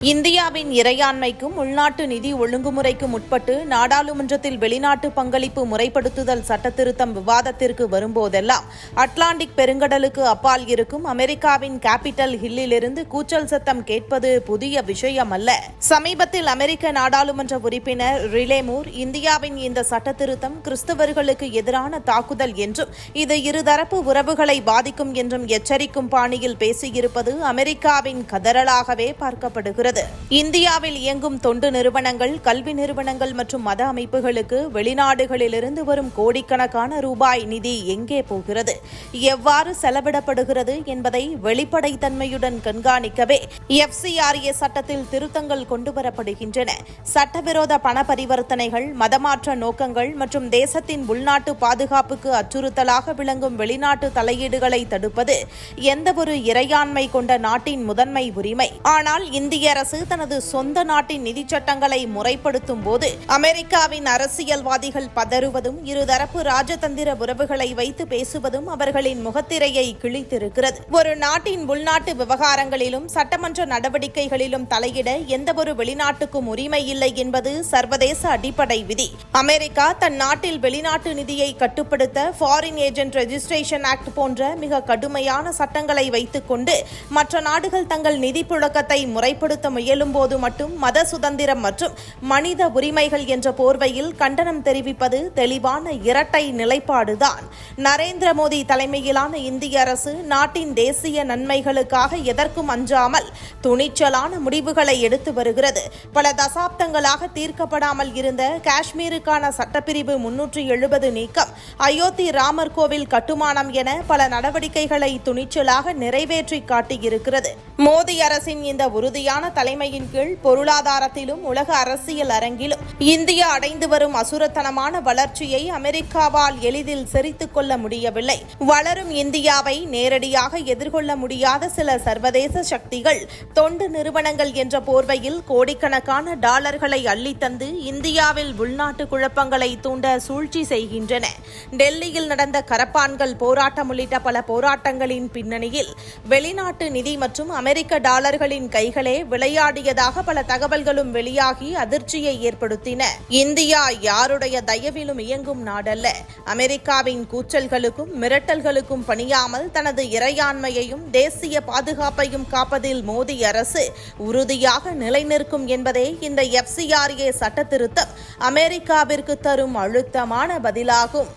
இந்தியாவின் இறையாண்மைக்கும் உள்நாட்டு நிதி ஒழுங்குமுறைக்கும் உட்பட்டு நாடாளுமன்றத்தில் வெளிநாட்டு பங்களிப்பு முறைப்படுத்துதல் சட்டத்திருத்தம் விவாதத்திற்கு வரும்போதெல்லாம் அட்லாண்டிக் பெருங்கடலுக்கு அப்பால் இருக்கும் அமெரிக்காவின் கேபிட்டல் ஹில்லிலிருந்து கூச்சல் சத்தம் கேட்பது புதிய விஷயம் அல்ல. சமீபத்தில் அமெரிக்க நாடாளுமன்ற உறுப்பினர் ரிலேமூர் இந்தியாவின் இந்த சட்டத்திருத்தம் கிறிஸ்தவர்களுக்கு எதிரான தாக்குதல் என்றும் இது இருதரப்பு உறவுகளை பாதிக்கும் என்றும் எச்சரிக்கும் பாணியில் பேசியிருப்பது அமெரிக்காவின் கதறலாகவே பார்க்கப்படுகிறது. இந்தியாவில் இயங்கும் தொண்டு நிறுவனங்கள், கல்வி நிறுவனங்கள் மற்றும் மத அமைப்புகளுக்கு வெளிநாடுகளிலிருந்து வரும் கோடிக்கணக்கான ரூபாய் நிதி எங்கே போகிறது, எவ்வாறு செலவிடப்படுகிறது என்பதை வெளிப்படைத்தன்மையுடன் கண்காணிக்கவே FCRA சட்டத்தில் திருத்தங்கள் கொண்டுவரப்படுகின்றன. சட்டவிரோத பண பரிவர்த்தனைகள், மதமாற்ற நோக்கங்கள் மற்றும் தேசத்தின் உள்நாட்டு பாதுகாப்புக்கு அச்சுறுத்தலாக விளங்கும் வெளிநாட்டு தலையீடுகளை தடுப்பது எந்தவொரு இறையாண்மை கொண்ட நாட்டின் முதன்மை உரிமை. ஆனால் இந்திய அரசு தனது சொந்த நாட்டின் நிதி சட்டங்களை முறைப்படுத்தும் போது அமெரிக்காவின் அரசியல்வாதிகள் பதறுவதும் இருதரப்பு ராஜதந்திர உறவுகளை வைத்து பேசுவதும் அவர்களின் முகத்திரையை கிழித்திருக்கிறது. ஒரு நாட்டின் உள்நாட்டு விவகாரங்களிலும் சட்டமன்ற நடவடிக்கைகளிலும் தலையிட எந்தவொரு வெளிநாட்டுக்கும் உரிமை இல்லை என்பது சர்வதேச அடிப்படை விதி. அமெரிக்கா தன் நாட்டில் வெளிநாட்டு நிதியை கட்டுப்படுத்த ஃபாரின் ஏஜென்ட் ரெஜிஸ்ட்ரேஷன் ஆக்ட் போன்ற மிக கடுமையான சட்டங்களை வைத்துக் கொண்டு மற்ற நாடுகள் தங்கள் நிதி புழக்கத்தை முறைப்படுத்த முயலும் போது மட்டும் மத சுதந்திரம் மற்றும் மனித உரிமைகள் என்ற போர்வையில் கண்டனம் தெரிவிப்பது தெளிவான இரட்டை நிலைப்பாடுதான். நரேந்திர மோடி தலைமையிலான இந்திய அரசு நாட்டின் தேசிய நன்மைகளுக்காக எதற்கும் அஞ்சாமல் துணிச்சலான முடிவுகளை எடுத்து வருகிறது. பல தசாப்தங்களாக தீர்க்கப்படாமல் இருந்த காஷ்மீருக்கான சட்டப்பிரிவு 370 நீக்கம், அயோத்தி ராமர் கோவில் கட்டுமானம் என பல நடவடிக்கைகளை துணிச்சலாக நிறைவேற்றி காட்டியிருக்கிறது. மோடி அரசின் இந்த உறுதியான தலைமையின் கீழ் பொருளாதாரத்திலும் உலக அரசியல் அரங்கிலும் இந்தியா அடைந்து வரும் அசுரத்தனமான வளர்ச்சியை அமெரிக்காவால் எளிதில் செறித்துக் கொள்ள முடியவில்லை. வளரும் இந்தியாவை நேரடியாக எதிர்கொள்ள முடியாத சில சர்வதேச சக்திகள் தொண்டு நிறுவனங்கள் என்ற போர்வையில் கோடிக்கணக்கான டாலர்களை அள்ளித்தந்து இந்தியாவில் உள்நாட்டு குழப்பங்களை தூண்ட சூழ்ச்சி செய்கின்றன. டெல்லியில் நடந்த கரப்பான்கள் போராட்டம் உள்ளிட்ட பல போராட்டங்களின் பின்னணியில் வெளிநாட்டு நிதி மற்றும் அமெரிக்க டாலர்களின் கைகளே விளையாடியதாக பல தகவல்களும் வெளியாகி அதிர்ச்சியை ஏற்படுத்தின. இந்தியா யாருடைய தயவிலும் இயங்கும் நாடல்ல. அமெரிக்காவின் கூச்சல்களுக்கும் மிரட்டல்களுக்கும் பணியாமல் தனது இறையாண்மையையும் தேசிய பாதுகாப்பையும் காப்பதில் மோடி அரசு உறுதியாக நிலைநிற்கும் என்பதே இந்த FCRA சட்ட திருத்தம் அமெரிக்காவிற்கு தரும் அழுத்தமான பதிலாகும்.